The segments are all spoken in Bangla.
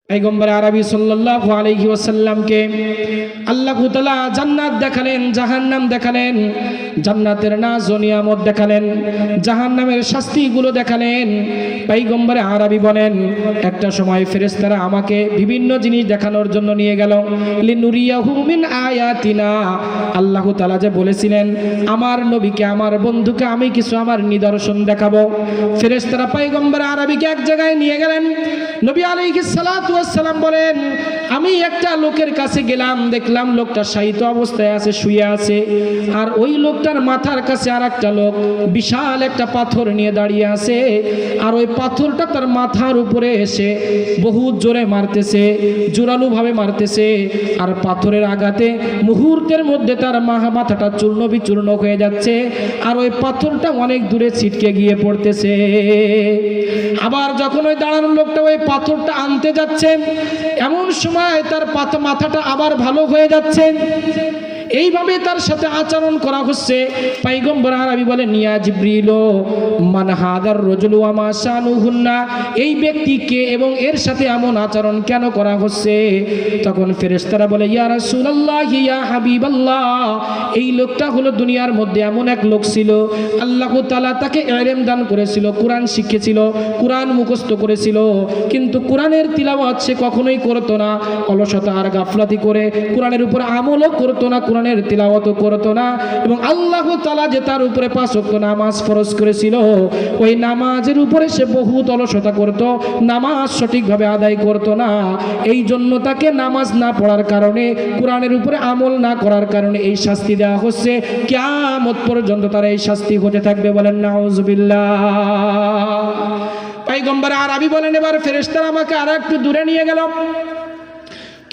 पैगम्बर आरबी सल्लल्लाहु अलैहि वसल्लमके आल्लाह ताआला জান্নাত দেখালেন, জাহান্নাম দেখালেন, জান্নাতের নাজ ও নিয়ামত দেখালেন, জাহান্নামের শাস্তিগুলো দেখালেন। पैगम्बर आरबी বলেন, একটা সময় ফেরেশতারা আমাকে বিভিন্ন জিনিস দেখানোর জন্য নিয়ে গেল। লিনুরিয়াহু মিন আয়াতিনা, আল্লাহ তাআলা যে বলেছিলেন আমার নবীকে, আমার বন্ধুকে আমি কিছু আমার নিদর্শন দেখাবো। ফেরেশতারা पैगम्बर आरबीকে এক জায়গায় নিয়ে গেলেন। নবী আলাইহিস সালাতু ওয়াস সালাম বলেন, আমি একটা লোকের কাছে গেলাম, দেখলাম লোকটা শায়িত অবস্থায় আছে, শুয়ে আছে, আর ওই লোকটার মাথার কাছে আর একটা লোক বিশাল একটা পাথর নিয়ে দাঁড়িয়ে আছে, আর ওই পাথরটা তার মাথার উপরে এসে বহুত জোরে মারতেছে, জোরালো ভাবে মারতেছে, আর পাথরের আঘাতে মুহূর্তের মধ্যে তার মাথাটা চূর্ণ বিচূর্ণ হয়ে যাচ্ছে, আর ওই পাথরটা অনেক দূরে ছিটকে গিয়ে পড়তেছে। আবার যখন ওই দাঁড়ানো লোকটা ওই পাথরটা আনতে যাচ্ছে, এমন সময় তার মাথাটা আবার ভালো হয়ে যাচ্ছে। এইভাবে তার সাথে আচরণ করা হচ্ছে। पैगम्बर आरबी বলেন, ইয়া জিবরিল মান হাদার রাজুল ওয়া মা শানুহুন্না, এই ব্যক্তিকে এবং এর সাথে এমন আচরণ কেন করা হচ্ছে? তখন ফেরেশতারা বলে, ইয়া রাসূলুল্লাহ ইয়া হাবিবাল্লাহ, এই লোকটা হলো দুনিয়ার মধ্যে এমন এক লোক ছিল, আল্লাহ তাআলা তাকে ইলম দান করেছিল, কোরআন শিখেছিল, কোরআন মুখস্থ করেছিল, কিন্তু কোরআনের তিলাওয়াত সে কখনোই করতো না, অলসতা আর গাফলাতি করে কোরআনের উপর আমলও করতো না, কোরআনের তিলাওয়াতও করতো না, এবং আল্লাহ তাআলা যে তার উপরে 5 ওয়াক্ত নামাজ ফরজ করেছিল, ওই নামাজের উপরে সে বহুত অলসতা করত, নামাজ সঠিকভাবে আদায় করতো না। এই জন্য তাকে নামাজ না পড়ার কারণে, কোরআনের উপরে আমল না করার কারণে এই শাস্তি দেওয়া হচ্ছে। কিয়ামত পর্যন্ত তার এই শাস্তি হতে থাকবে। বলেন নাউজুবিল্লাহ। पैगम्बर आरबी বলেন, এবার ফেরেশতারা আমাকে আর একটু দূরে নিয়ে গেল।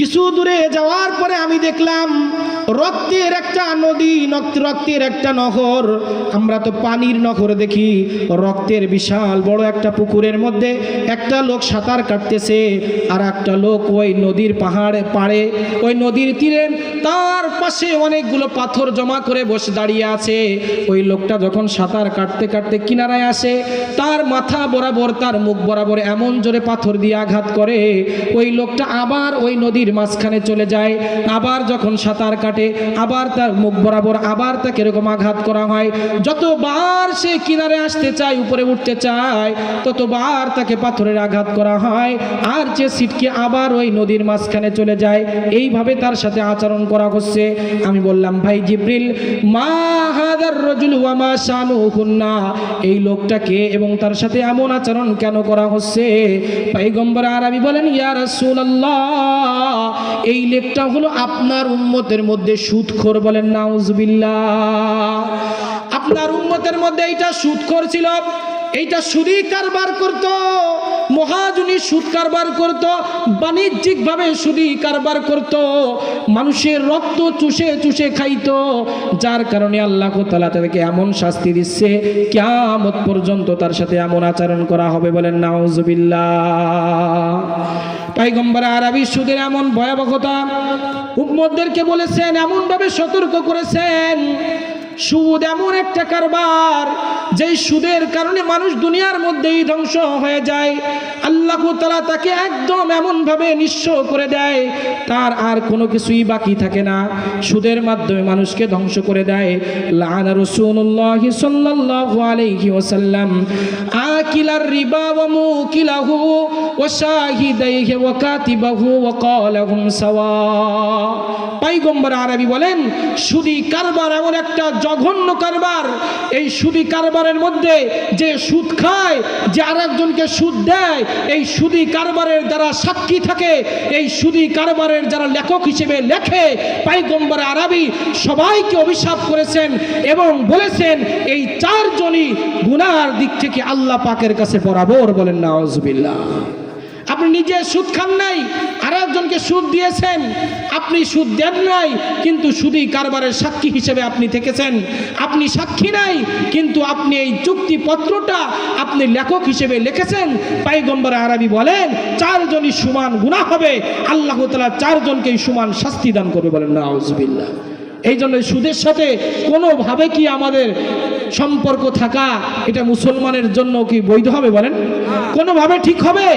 কিছু দূরে যাওয়ার পরে আমি দেখলাম রক্তের একটা নদী, রক্তের একটা নহর। আমরা তো পানির নহর দেখি, রক্তের বিশাল বড় একটা পুকুরের মধ্যে একটা লোক সাঁতার কাটতেছে, আর একটা লোক ওই নদীর পাড়ে ওই নদীর তীরে তার পাশে অনেকগুলো পাথর জমা করে বসে দাঁড়িয়ে আছে। ওই লোকটা যখন সাঁতার কাটতে কাটতে কিনারায় আসে, তার মাথা বরাবর, তার মুখ বরাবর এমন জোরে পাথর দিয়ে আঘাত করে, ওই লোকটা আবার ওই নদীর মাঝখানে চলে যায়। আবার যখন সাঁতার কাটে, আবার তার মুখ বরাবর আবার তাকে এরকম আঘাত করা হয়। যতবার সে কিনারে আসতে চায়, উপরে উঠতে চায়, ততবার তাকে পাথরের আঘাত করা হয়, আর যে ছিটকে আবার ওই নদীর মাঝখানে চলে যায়। এইভাবে তার সাথে আচরণ করা হচ্ছে। আমি বললাম, ভাই জিবরিল, মা হাদার রাজুল ওয়া মা শানুহুন্না, এই লোকটাকে এবং তার সাথে এমন আচরণ কেন করা হচ্ছে? पैगम्बर आरबी বলেন, ইয়া রাসূলুল্লাহ, এই লোকটা হলো আপনার উম্মতের মধ্যে সুদখোর। বলেন নাউজুবিল্লাহ। আপনার উম্মতের মধ্যে এইটা সুদখোর ছিল, এইটা সুদী কারবার করত, মহাজনী সুদ কারবার করত, বাণিজ্যিক ভাবে সুদী কারবার করত, মানুষের রক্ত চুষে চুষে খাইত, যার কারণে আল্লাহ তাআলা তাকে এমন শাস্তি দিচ্ছে, কিয়ামত পর্যন্ত তার সাথে এমন আচরণ করা হবে। বলেন নাউজুবিল্লাহ। पैगम्बर आरबी সুদের এমন ভয়াবহতা উম্মতদেরকে বলেছেন, এমন ভাবে সতর্ক করেছেন, সুদ এমন একটা কারবার, যেই সুদের কারণে মানুষ দুনিয়ার মধ্যেই ধ্বংস হয়ে যায়। আল্লাহ তাআলা তাকে একদম এমন ভাবে নিঃস্ব করে দেয়, তার আর কোনো কিছুই বাকি থাকে না, সুদের মাধ্যমে মানুষকে ধ্বংস করে দেয়। লাআনা রাসূলুল্লাহ সাল্লাল্লাহু আলাইহি ওয়াসাল্লাম আকিলার রিবা ওয়া মুকিলাহু ওয়া শাহিদাইহি ওয়া কাতিবাহু ওয়া ক্বালাহুম সাওয়া। पैगम्बर आरबी বলেন, সুদী কারবার এমন একটা জঘন্য কারবার, এই সুদী কারবারের মধ্যে যে সুদ খায়, যে আরেকজনকে সুদ দেয়, এই সুদী কারবারের যারা সাক্ষী থাকে, এই সুদী কারবারের যারা লেখক হিসেবে লেখে, पैगम्बर आरबी সবাইকে অভিশাপ করেছেন এবং বলেছেন এই 4 জনই গুনাহর দিক থেকে আল্লাহ পাকের কাছে বরাবর। বলেন নাউজুবিল্লাহ। আপনি নিজে সুদ খান নাই, আরেকজনকে সুদ দিয়েছেন, আপনি সুদ দেন নাই, কিন্তু সুদী কারবারের সাক্ষী হিসেবে আপনি থেকেছেন। আপনি সাক্ষী নাই, কিন্তু আপনি এই চুক্তিপত্রটা আপনি লেখক হিসেবে লিখেছেন। पैगम्बर आरबी বলেন, 4 জনই সমান গুনাহ হবে, আল্লাহ তাআলা 4 জনকেই সমান শাস্তি দান করবে। বলেন নাউজুবিল্লাহ। এই জন্য সুদের সাথে কোনোভাবে কি আমাদের সম্পর্ক থাকা, এটা মুসলমানের জন্য কি বৈধ হবে? বলেন, কোনোভাবে ঠিক হবে?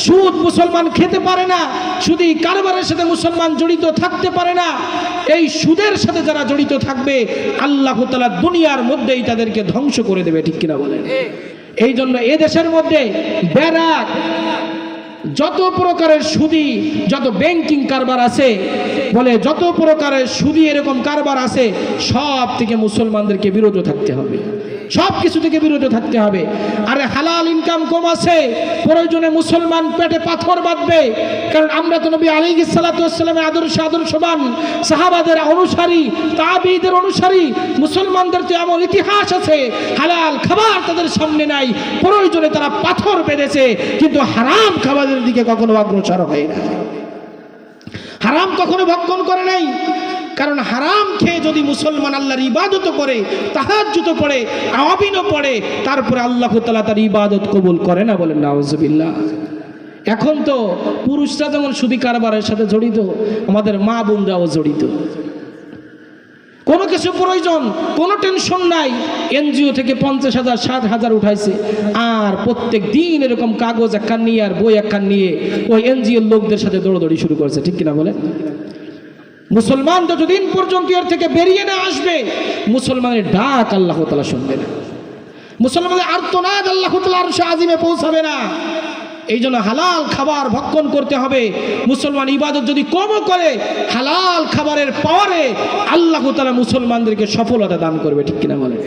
সুদ মুসলমান খেতে পারে না, সুদী কারবারের সাথে মুসলমান জড়িত থাকতে পারে না। এই সুদের সাথে যারা জড়িত থাকবে আল্লাহ তাআলা দুনিয়ার মধ্যেই তাদেরকে ধ্বংস করে দেবে, ঠিক কিনা বলেন? এই জন্য এ দেশের মধ্যে ব্যারাক যত প্রকারের সুদী, যত ব্যাংকিং কারবার আছে, বলে যত প্রকারের সুদী এরকম কারবার আছে, সব থেকে মুসলমানদেরকে বিরত থাকতে হবে, সব কিছু থেকে বিরত থাকতে হবে। আরে হালাল ইনকাম কম আছে, প্রয়োজনে মুসলমান পেটে পাথর বাঁধবে, কারণ আমরা তো নবী আলাইহিস সালাতু ওয়াস সালামের আদর্শবান সাহাবাদের অনুসারী, তাবিঈদের অনুসারী। মুসলমানদের তো এমন ইতিহাস আছে, হালাল খাবার তাদের সামনে নাই, প্রয়োজনে তারা পাথর বেঁধেছে, কিন্তু হারাম খাবারের দিকে কখনো অগ্রসর হয় না, হারাম কখনো ভক্ষণ করে নাই। কারণ হারাম খেয়ে যদি মুসলমান আল্লাহর ইবাদত করে, তাহাজ্জুদ পড়ে, আওয়াবিনও পড়ে, তারপরে আল্লাহ তাআলা তার ইবাদত কবুল করে না, বলেন নাউজুবিল্লাহ। এখন তো পুরুষরা যেমন সুদী কারবারের সাথে জড়িত, আমাদের মা বোনরাও জড়িত। কোনো কিছু প্রয়োজন, কোনো টেনশন নাই, এনজিও থেকে 50,000 60,000 উঠাইছে, আর প্রত্যেক দিন এরকম কাগজ একখান নিয়ে আর বই একখান নিয়ে ওই এনজিওর লোকদের সাথে দৌড়াদৌড়ি শুরু করেছে, ঠিক কিনা বলেন? মুসলমান যতদিন পর্যন্ত এর থেকে বেরিয়ে না আসবে, মুসলমানের ডাক আল্লাহ তাআলা শুনবে না, মুসলমানের আর্তনাদ আল্লাহ তাআলা আরশে আজিমে পৌঁছাবে না। এই জন্য হালাল খাবার ভক্ষণ করতে হবে। মুসলমান ইবাদত যদি কমও করে, হালাল খাবারের পাওয়ারে আল্লাহ তাআলা মুসলমানদেরকে সফলতা দান করবে, ঠিক কিনা বলে?